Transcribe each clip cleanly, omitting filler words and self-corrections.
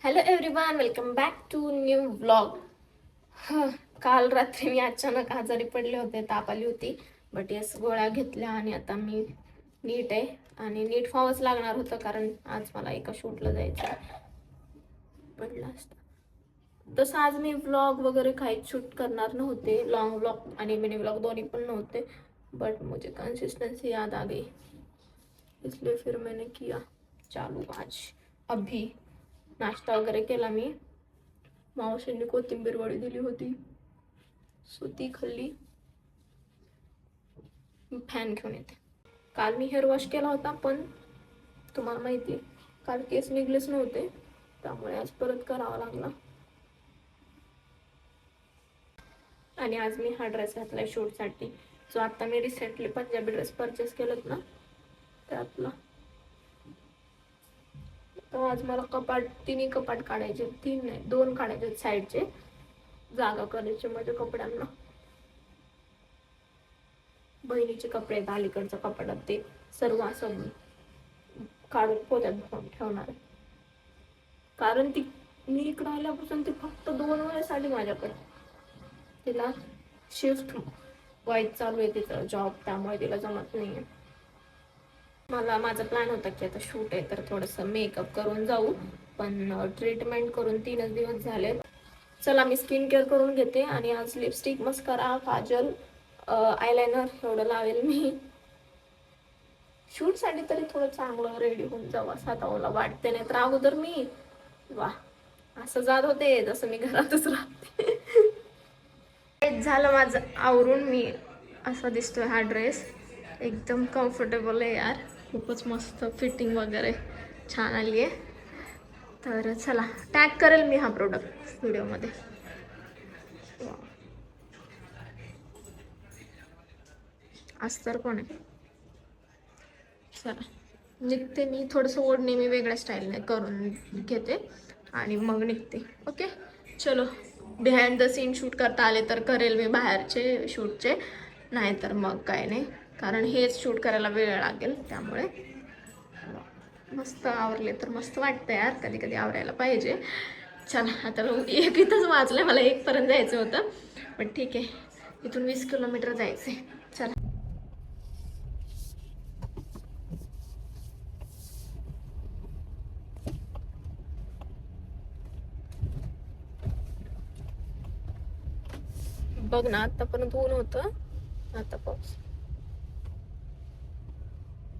Hello everyone, welcome back to new vlog. काल रात्री मी अचानक आजारी पडले होते, ताप आली होती. बट येस, गोळ्या घेतल्या आणि आता मी नीट आहे. आणि नीट व्हावंच लागणार होतं कारण आज मला एका शूटला जायचं पडलं असतं. तसं आज मी व्लॉग वगैरे काहीच शूट करणार नव्हते. लॉन्ग व्लॉग आणि मिनी व्लॉग दोन्ही पण नव्हते. बट मुझे कंसिस्टेंसी याद आ गई, इसलिए फिर मैंने किया चालू आज. अभी नाश्ता वगैरे केला मी. मावशींनी कोथिंबीर वडी दिली होती, सो ती खाल्ली. फॅन घेऊन येते. काल मी हेअर वॉश केला होता, पण तुम्हाला माहिती आहे काल केस निघलेच नव्हते, त्यामुळे आज परत करावा लागला. आणि आज मी हा ड्रेस घातलाय शूटसाठी, जो आता मी रिसेंटली पंजाबी ड्रेस परचेस केलेत ना त्यातला. तर आज मला तिन्ही कपाट काढायचे, 3 नाही 2 काढायचे साईडचे, जागा करायचे माझ्या कपड्यांना. बहिणीचे कपडे आहेत अलीकडच्या कपाटात, ते सर्व असं काढून पोत्यात भरून ठेवणार. कारण ती मी इकडं आल्यापासून ती फक्त 2 वेळेस आली माझ्याकडे. तिला शिफ्ट वाईट चालू आहे तिचं जॉब, त्यामुळे तिला जमत नाहीये. माझा प्लॅन होता की आता शूट आहे तर थोडंसं मेकअप करून जाऊ, पण ट्रीटमेंट करून 3च दिवस झाले. चला मी स्किन केअर करून घेते आणि आज लिपस्टिक, मस्कारा, काजल, आयलायनर एवढं लावेल मी. शूटसाठी तरी थोडं चांगलं रेडी होऊन जाऊ असं आता मला वाटते. नाही तर अगोदर मी वा असं जात होते जसं मी घरातच राहते. झालं माझं आवरून, मी असा दिसतोय हा ड्रेस. एकदम कम्फर्टेबल आहे यार, खूपच मस्त फिटिंग वगैरे छान आली आहे. तर चला टॅग करेल मी हा प्रोडक्ट व्हिडिओमध्ये. अस्तर पण आहे. चला निघते मी, थोडंसं ओढणे मी वेगळ्या स्टाईलने करून घेते आणि मग निघते. ओके चलो. बिहाइंड द सीन शूट करता आले तर करेल मी बाहेरचे शूटचे, नाही तर मग काय नाही, कारण हेच शूट करायला वेळ लागेल. त्यामुळे मस्त आवरले तर मस्त वाटतं यार, कधी कधी आवरायला पाहिजे. चला आता एक इथंच वाजलंय, मला 1 पर्यंत जायचं होतं, पण ठीक आहे, इथून 20 किलोमीटर जायचंय. चला बघ ना, आतापर्यंत ऊन होतं, आता पाऊस.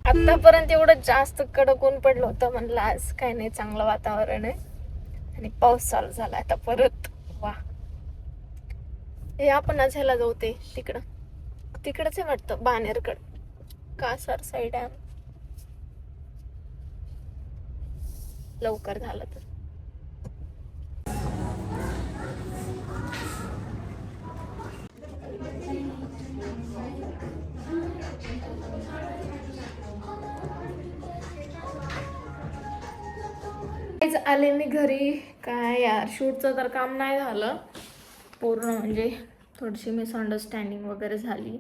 आतापर्यंत एवढं जास्त कडक ऊन पडलं होतं, म्हणलं आज काय नाही, चांगलं वातावरण आहे आणि पाऊस चालू झाला आता परत. वा, हे आपण आज ह्याला जाऊ, ते तिकडच आहे वाटतं, बानेरकड, कासार साईड आहे. लवकर झालं तर. आले मी घरी. काय यार, शूटचं तर काम नाही झालं पूर्ण, म्हणजे थोडीशी मिसअंडरस्टँडिंग वगैरे झाली,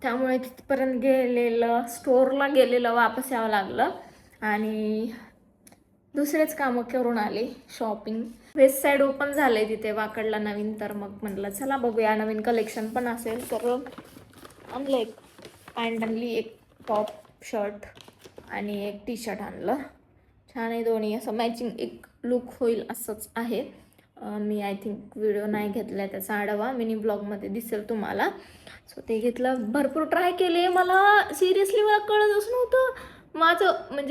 त्यामुळे तिथपर्यंत गेलेलं, स्टोअरला गेलेलं, वापस यावं लागलं आणि दुसरेच कामं करून आले. शॉपिंग, वेस्ट साईड ओपन झालंय तिथे वाकडला नवीन, तर मग म्हटलं चला बघूया, नवीन कलेक्शन पण असेल तर आणलं. एक पॅन्ट आणली, एक टॉप शर्ट आणि एक टी शर्ट आणलं. छान आहे दोन्ही, असं मॅचिंग एक लुक होईल असंच आहे. मी आय थिंक व्हिडिओ नाही घेतला त्याचा आढावा, मिनी ब्लॉगमध्ये दिसेल तुम्हाला. सो ते घेतलं, भरपूर ट्राय केले. मला सिरियसली मला कळतच नव्हतं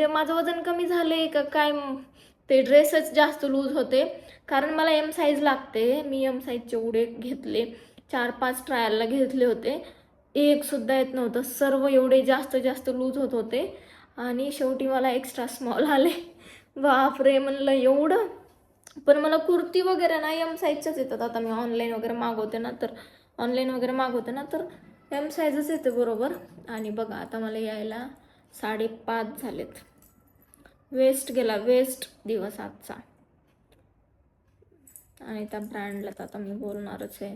माझं वजन कमी झाले का काय. ते ड्रेसच जास्त लूज होते, कारण मला एम साईज लागते. मी एम साईजचे एवढे घेतले, 4-5 ट्रायलला घेतले होते, एक सुद्धा येत नव्हतं. सर्व एवढे जास्त लूज होत होते आणि शेवटी मला एक्स्ट्रा स्मॉल आले. बापरे म्हणलं एवढं. पण मला कुर्ती वगैरे ना एम साईजच्याच येतात. आता मी ऑनलाईन वगैरे मागवते ना तर एम साईजच येते बरोबर. आणि बघा आता मला यायला 5.5 झालेत. वेस्ट गेला, वेस्ट दिवस आजचा. आणि त्या ब्रँडला तर आता मी बोलणारच आहे,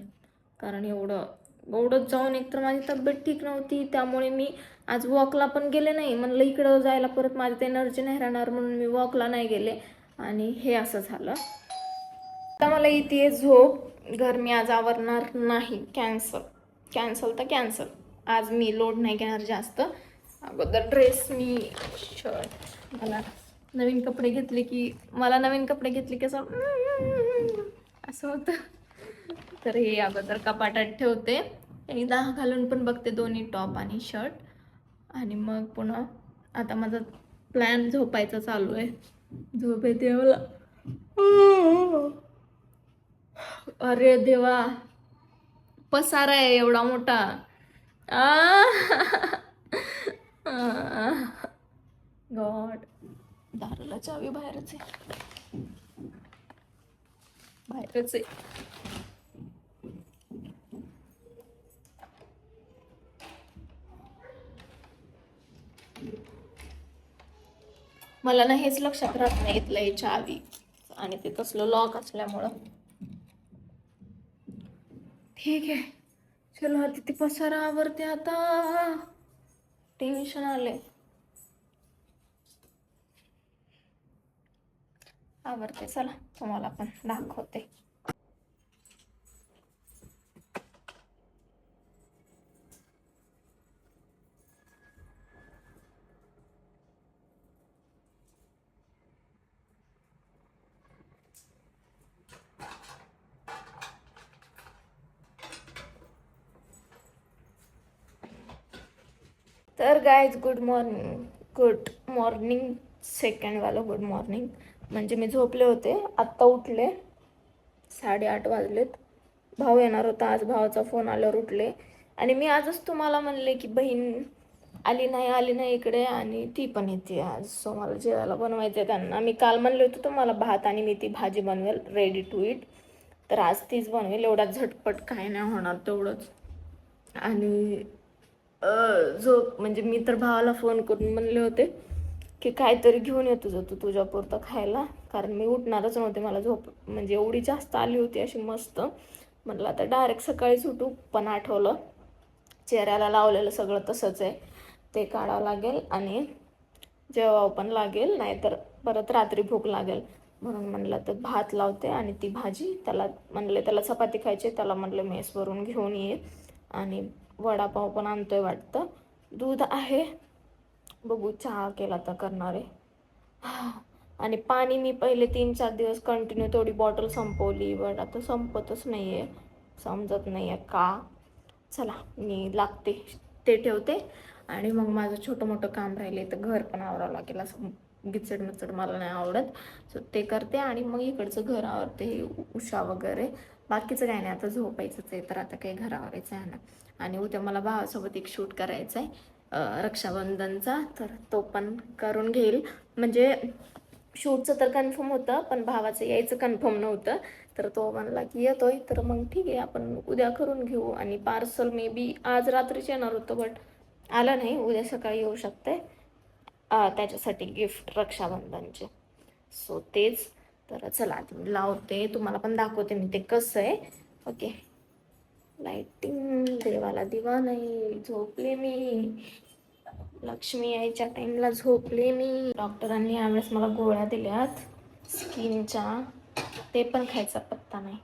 कारण एवढंच जाऊन एकतर माझी तब्येत ठीक नव्हती, त्यामुळे मी आज वॉकला पण गेले नाही. म्हणलं इकडं जायला परत माझ्यात एनर्जी नाही राहणार, म्हणून मी वॉकला नाही गेले. आणि हे असं झालं. आता मला इथे झोप. घर मी आज आवरणार नाही. कॅन्सल तर कॅन्सल. आज मी लोड नाही घेणार जास्त. अगोदर ड्रेस मी शर्ट मला नवीन कपडे घेतले की असं होतं. तर हे अगोदर कपाटात ठेवते. एकदा घालून पण बघते दोन्ही टॉप आणि शर्ट. आणि मग पुन्हा आता माझा प्लॅन झोपायचा चालू आहे. झोप येते मला. अरे देवा, पसारा आहे एवढा मोठा. गॉड, दाराला चावी बाहेरच आहे. मला ना हेच लक्षात राहत नाही इथलं चावी आणि ते तसलं लॉक असल्यामुळं. ठीक आहे, चलो तिथे पसारा आवरते आता. टेन्शन आले. आवरते, चला तुम्हाला पण दाखवते. तर गाईज गुड मॉर्निंग. सेकंडवालं गुड मॉर्निंग. म्हणजे मी झोपले होते, आत्ता उठले. 8:30 वाजलेत. भाऊ येणार होता आज. भावाचा फोन आल्यावर उठले. आणि मी आजच तुम्हाला म्हणले की बहीण आली नाही इकडे आणि ती पण येते आज. सो मला जेवायला बनवायचं आहे त्यांना. मी काल म्हणले होते तुम्हाला भात आणि मी ती भाजी बनवेल रेडी टू इट. तर आज तीच बनवेल. एवढा झटपट काय नाही होणार तेवढंच. आणि म्हणजे मी तर भावाला फोन करून म्हणले होते की काहीतरी घेऊन येतो तू तुझ्यापुरतं खायला. कारण मी उठणारच नव्हते. मला झोप म्हणजे एवढी जास्त आली होती अशी मस्त. म्हटलं आता डायरेक्ट सकाळीच उठू. पण आठवलं चेहऱ्याला लावलेलं सगळं तसंच आहे, ते काढावं लागेल आणि जेवावं पण लागेल, नाहीतर परत रात्री भूक लागेल. म्हणून म्हणलं तर भात लावते आणि ती भाजी. त्याला चपाती खायची, त्याला म्हणलं मेसवरून घेऊन ये. आणि वडापाव पण आणतोय वाटतं. दूध आहे, बघू चहा केला तर करणार आहे. आणि पाणी मी पहिले 3-4 दिवस कंटिन्यू थोडी बॉटल संपवली, बट आता संपतच नाही आहे. समजत नाही आहे का. चला मी लागते, ते ठेवते. आणि मग माझं छोटं मोठं काम राहिले तर घर पण आवरावं लागेल. असं गिचड मला नाही आवडत. सो ते करते आणि मग इकडचं घर आवरते, उषा वगैरे. बाकीचं काही नाही, आता झोपायचंच आहे. तर आता काही घर आवरायचं आहे ना. आणि उद्या मला भावासोबत एक शूट करायचा आहे रक्षाबंधनचा. तर तो पण करून घेईल. म्हणजे शूटचं तर कन्फर्म होतं, पण भावाचं यायचं कन्फर्म नव्हतं. तर तो म्हणला की येतोय, तर मग ठीक आहे आपण उद्या करून घेऊ. आणि पार्सल मे बी आज रात्रीच येणार होतं, बट आलं नाही. उद्या सकाळी येऊ शकते. त्याच्यासाठी गिफ्ट रक्षाबंधनचे. सो तेच. तर चला मी लावते, तुम्हाला पण दाखवते मी ते कसं आहे. Okay, lighting. देवाला दिवा नाही. झोपले मी. लक्ष्मी यायच्या टाईमला झोपले मी. डॉक्टरांनी यावेळेस मला गोळ्या दिल्यात स्किनच्या, ते पण खायचा पत्ता नाही.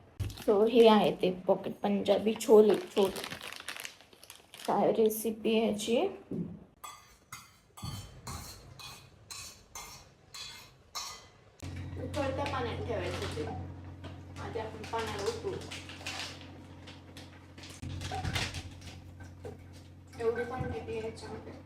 सो हे आहे ते पॉकेट पंजाबी छोले. काय रेसिपी आहे याची. उकळत्या पाण्यात ठेवायचं ते. आधी आपण पाण्याला उकळू. एवढी क्वांटिटी आहे याच्यामध्ये.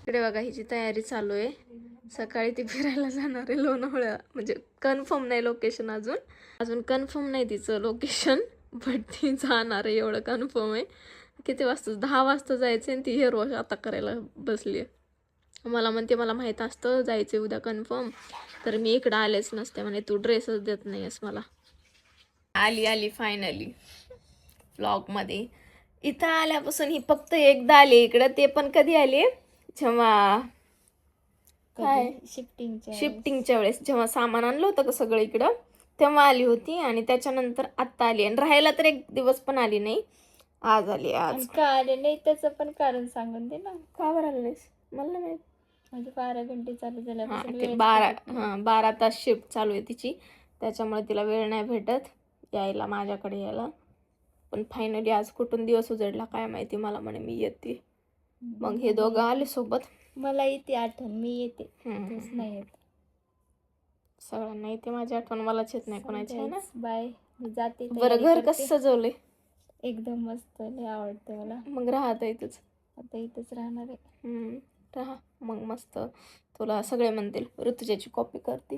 इकडे बघा हिची तयारी चालू आहे. सकाळी ती फिरायला जाणार आहे लोणावळा. म्हणजे कन्फर्म नाही लोकेशन, अजून कन्फर्म नाही तिचं लोकेशन, बट ती जाणार आहे एवढं कन्फर्म आहे. किती वाजता, 10 वाजता जायचं आणि ती हेअर वॉश आता करायला बसली आहे. मला म्हणते मला माहीत असतं जायचं उद्या कन्फर्म, तर मी इकडं आलेच नसते. म्हणे तू ड्रेसच देत नाहीस मला. आली फायनली व्लॉगमध्ये. इथं आल्यापासून ही फक्त एकदा आली इकडं, ते पण कधी आली जेव्हा काय शिफ्टिंगच्या वेळेस जेव्हा सामान आणलं होतं का सगळं इकडं, तेव्हा आली होती. आणि त्याच्यानंतर आत्ता आली. आणि राहायला तर एक दिवस पण आली नाही. आज आली. आज का आले नाही त्याचं पण कारण सांगून दे ना. का बरं आली नाहीस? मला नाही माहित. म्हणजे 12 घंटे चालू झाल्यापासून ते 12 तास शिफ्ट चालू आहे तिची, त्याच्यामुळे तिला वेळ नाही भेटत यायला, माझ्याकडे यायला. पण फायनली आज कुठून दिवस उजडला काय माहिती, मला म्हणे मी येते. मग हे दोघं आले सोबत. मला येते आठवण, मी येते, तूच नाही येत. सगळ्यांना येते माझी आठवण, मलाच येत नाही कोणाची, आहे ना. बाय, मी जाते. बरं, घर कसं सजवलंय? एकदम मस्त, लय आवडते मला. मग राहत इथंच? आता इथंच राहणार आहे. राहा मग मस्त. तुला सगळे म्हणतील ऋतुजाची कॉपी करते.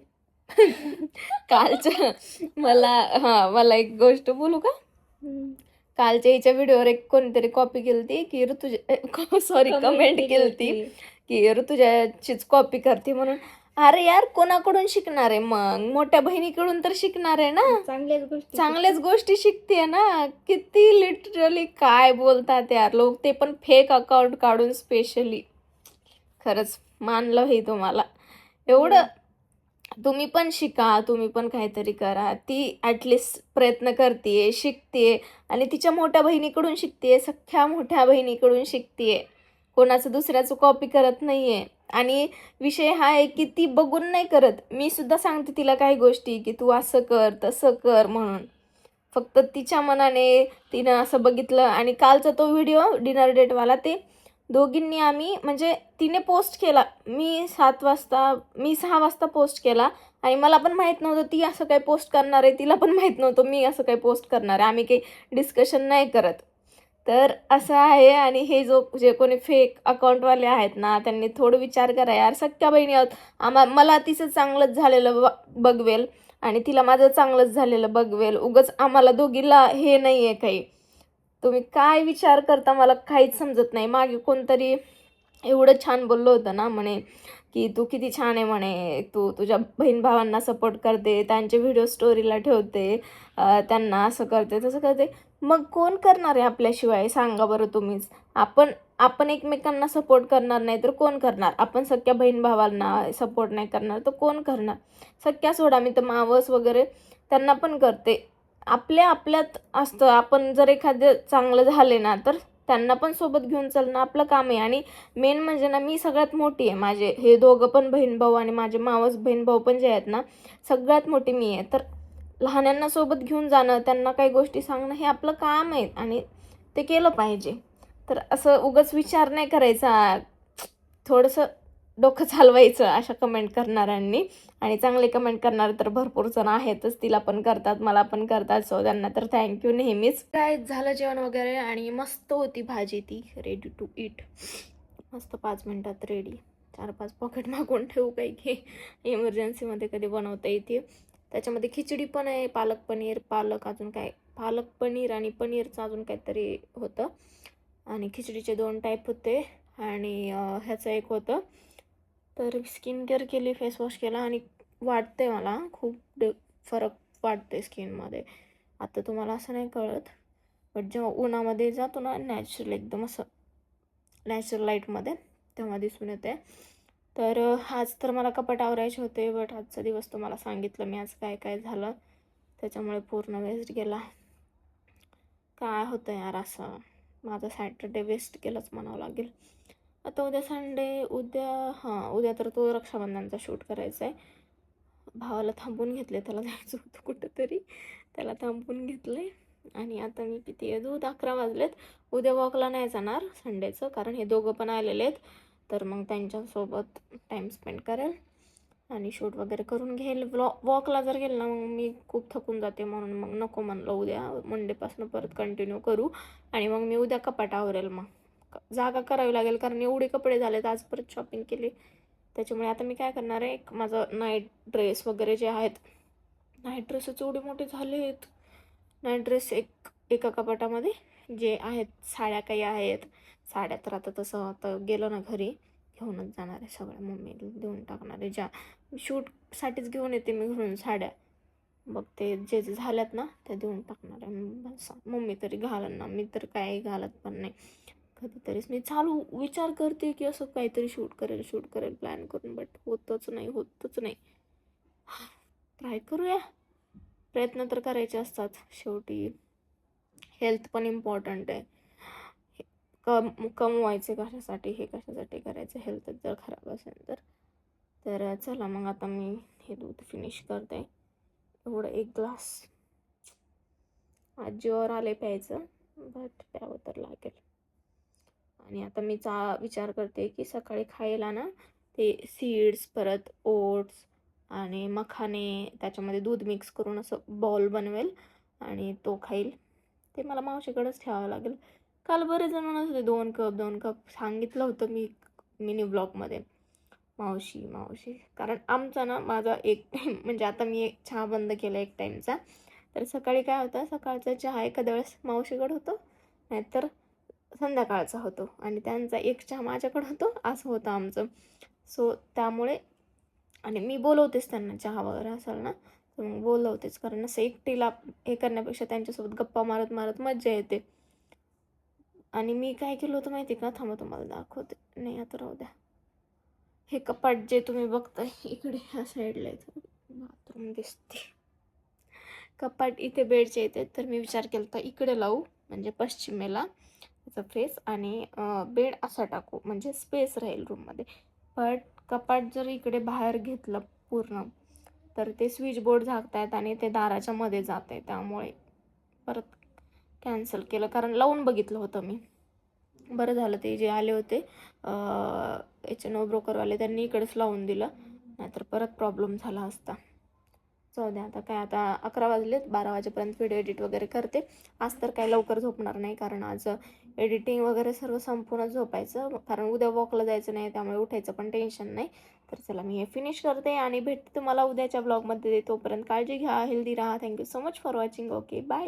कालच्या मला एक गोष्ट बोलू का? कालच्या हिच्या व्हिडिओवर एक कोणीतरी कॉपी केलती की कमेंट केलती की ऋतुजाचीच कॉपी करते म्हणून. अरे यार, कोणाकडून शिकणार आहे मग? मोठ्या बहिणीकडून तर शिकणार आहे ना. चांगल्याच गोष्टी शिकते ना. किती लिटरली काय बोलतात यार लोक, ते पण फेक अकाउंट काढून स्पेशली. खरंच मानलं हे तुम्हाला. एवढं तुम्ही पण शिका, तुम्ही पण काहीतरी करा. ती ॲटलिस्ट प्रयत्न करते, शिकते आणि तिच्या मोठ्या बहिणीकडून शिकते, सख्ख्या मोठ्या बहिणीकडून शिकते. कोणाचं दुसऱ्याचं कॉपी करत नाही आहे. आणि विषय हा आहे की ती बघून नाही करत. मी सुद्धा सांगते तिला काही गोष्टी की तू असं कर तसं कर म्हणून. फक्त तिच्या मनाने तिनं असं बघितलं. आणि कालचा तो व्हिडिओ डिनर डेटवाला, ते दोघींनी आम्ही म्हणजे तिने पोस्ट केला, मी 6 वाजता पोस्ट केला. आणि मला पण माहीत नव्हतं ती असं काही पोस्ट करणार आहे, तिला पण माहीत नव्हतं मी असं काही पोस्ट करणार आहे. आम्ही काही डिस्कशन नाही करत. तर असं आहे. आणि हे जे कोणी फेक अकाउंटवाले आहेत ना, त्यांनी थोडं विचार करा यार. सख्या बहिणी आहोत. मला तिचं चांगलंच झालेलं बघवेल आणि तिला माझं चांगलंच झालेलं बघवेल. उगाच आम्हाला दोघीला हे नाही आहे काही. तुम्ही काय विचार करता मला काहीच समजत नाही. मागे कोणतरी एवढं छान बोललं होतं ना, म्हणे की तू किती छान आहे म्हणे, तू तुझ्या बहीण भावांना सपोर्ट करते, त्यांचे व्हिडिओ स्टोरीला ठेवते, त्यांना असं करते तसं करते. मग कोण करणार आहे आपल्याशिवाय, सांगा बरं तुम्हीच. आपण एकमेकांना सपोर्ट करणार नाही तर कोण करणार? आपण सख्या बहीण भावांना सपोर्ट नाही करणार तर कोण करणार? सख्या सोडा, मी तर मावस वगैरे त्यांना पण करते. आपल्यात असतं. आपण जर एखादं चांगलं झाले ना तर त्यांना पण सोबत घेऊन चालणं आपलं काम आहे. आणि मेन म्हणजे ना, मी सगळ्यात मोठी आहे. माझे हे दोघं पण बहीण भाऊ आणि माझे मावस बहीण भाऊ पण जे आहेत ना, सगळ्यात मोठी मी आहे. तर लहान्यांना सोबत घेऊन जाणं, त्यांना काही गोष्टी सांगणं हे आपलं काम आहे आणि ते केलं पाहिजे. तर असं उगाच विचार नाही करायचा, थोडंसं डोकं चालवायचं अशा कमेंट करणाऱ्यांनी. आणि चांगले कमेंट करणारे तर भरपूर जण आहेतच. तिला पण करतात, मला पण करतात. सो त्यांना तर थँक्यू नेहमीच. काय झालं जेवण वगैरे आणि मस्त होती भाजी, ती रेडी टू ईट. मस्त 5 मिनटात रेडी. 4-5 पॉकेट मागून ठेवू काही की इमर्जन्सीमध्ये कधी बनवता येते. त्याच्यामध्ये खिचडी पण आहे, पालक पनीर, पालक पनीर आणि पनीरचं अजून काहीतरी होतं. आणि खिचडीचे 2 टाईप होते आणि ह्याचं एक होतं. तर स्किन केअर केली, फेस वॉश केला आणि वाटते मला खूप फरक वाटते स्किनमध्ये. आता तुम्हाला असं नाही कळत, बट जेव्हा उन्हामध्ये जातो ना, एकदम असं नॅचरल लाईटमध्ये, तेव्हा दिसून येते. तर आज तर मला कपाट आवरायचे होते, बट आजचा दिवस तुम्हाला सांगितलं मी आज काय काय झालं, त्याच्यामुळे पूर्ण वेस्ट गेला. काय होतं यार, असं माझा सॅटरडे वेस्ट केलंच म्हणावं लागेल. आता उद्या संडे, उद्या तर तो रक्षाबंधनचा शूट करायचा आहे. भावाला थांबून घेतले, त्याला जायचं होतं कुठंतरी, त्याला थांबून घेतलं आहे. आणि आता मी किती 11 वाजलेत. उद्या वॉकला नाही जाणार संडेचं, कारण हे दोघं पण आलेले आहेत. तर मग त्यांच्यासोबत टाईम स्पेंड करेल आणि शूट वगैरे करून घेईल. वॉकला जर गेलं ना, मग मी खूप थकून जाते, म्हणून मग नको म्हणलं. उद्या मंडेपासून परत कंटिन्यू करू. आणि मग मी उद्या कपाट आवरेल. मग जागा करावी लागेल, कारण एवढे कपडे झालेत. आज परत शॉपिंग केली, त्याच्यामुळे आता मी काय करणार आहे, माझं नाईट ड्रेस वगैरे जे आहेत, नाईट ड्रेसच एवढे मोठे झाले आहेत. नाईट ड्रेस एका कपाटामध्ये जे आहेत, साड्या काही आहेत. साड्या तर आता तसं आता गेलो ना घरी घेऊनच जाणार आहे सगळ्या, मम्मीला देऊन टाकणार आहे. ज्या शूटसाठीच घेऊन येते मी घरून साड्या, मग ते जे जे झाल्यात ना ते देऊन टाकणार आहे. बस मम्मी तरी घालन ना, मी तर काही घालत पण नाही. कधीतरीच मी चालू विचार करते की असं काहीतरी शूट करेल प्लॅन करून, बट होतच नाही. ट्राय करूया, प्रयत्न तर करायचे असतात. शेवटी हेल्थ पण इम्पॉर्टंट आहे. कमवायचे कशासाठी, हे कशासाठी करायचं, हेल्थच जर खराब असेल तर चला मग आता मी हे दूध फिनिश करते. एवढं 1 ग्लास आजीवर आले प्यायचं, बट प्यावं तर लागेल. आणि आता मी विचार करते की सकाळी खायला ना ते सीड्स, परत ओट्स आणि मखाने त्याच्यामध्ये दूध मिक्स करून असं बॉल बनवेल आणि तो खाईल. ते मला मावशीकडेच ठेवावं लागेल. काल बरेच जण म्हणत होते 2 कप सांगितलं होतं मी मिनी ब्लॉगमध्ये. मावशी कारण आमचा ना माझा एक टाईम म्हणजे आता मी चहा बंद केला 1 टाईमचा. तर सकाळी काय होतं, सकाळचा चहा एखाद्या वेळेस मावशीकडे होतो, नाहीतर संध्याकाळचा होतो आणि त्यांचा 1 चहा माझ्याकडे होतो, असं होतं आमचं. सो त्यामुळे आणि मी बोलवतेच त्यांना, चहा वगैरे असेल ना तर मग बोलवतेच, कारण असं एकटीला हे करण्यापेक्षा त्यांच्यासोबत गप्पा मारत मज्जा येते. आणि मी काय केलं होतं माहिती का, थांबा तुम्हाला दाखवते. नाही आता राहू द्या. हे कपाट जे तुम्ही बघताय इकडे ह्या साईडला आहे, बाथरूम दिसते. कपाट इथे बेडचे येते, तर मी विचार केला तर इकडे लावू म्हणजे पश्चिमेला त्याचा फेस, आणि बेड असा टाकू म्हणजे स्पेस राहील रूममध्ये. बट कपाट जर इकडे बाहेर घेतलं पूर्ण तर ते स्विच बोर्ड झाकतायत आणि ते दाराच्या मध्ये जात आहे, त्यामुळे परत कॅन्सल केलं. कारण लावून बघितलं होतं मी, बरं झालं ते जे आले होते H&O ब्रोकरवाले त्यांनी इकडेच लावून दिलं, नाहीतर परत प्रॉब्लेम झाला असता. जाऊ द्या, आता काय, आता 11 वाजलेत, 12 वाजेपर्यंत व्हिडिओ एडिट वगैरे करते. आज तर काय लवकर झोपणार नाही, कारण आज एडिटिंग वगैरे सर्व संपूर्णच झोपायचं, कारण उद्या वॉकला जायचं नाही, त्यामुळे उठायचं पण टेन्शन नाही. तर चला मी हे फिनिश करते आणि भेटते तुम्हाला उद्याच्या ब्लॉगमध्ये. तोपर्यंत काळजी घ्या, हेल्दी राहा. Thank you so much for watching. Okay, bye.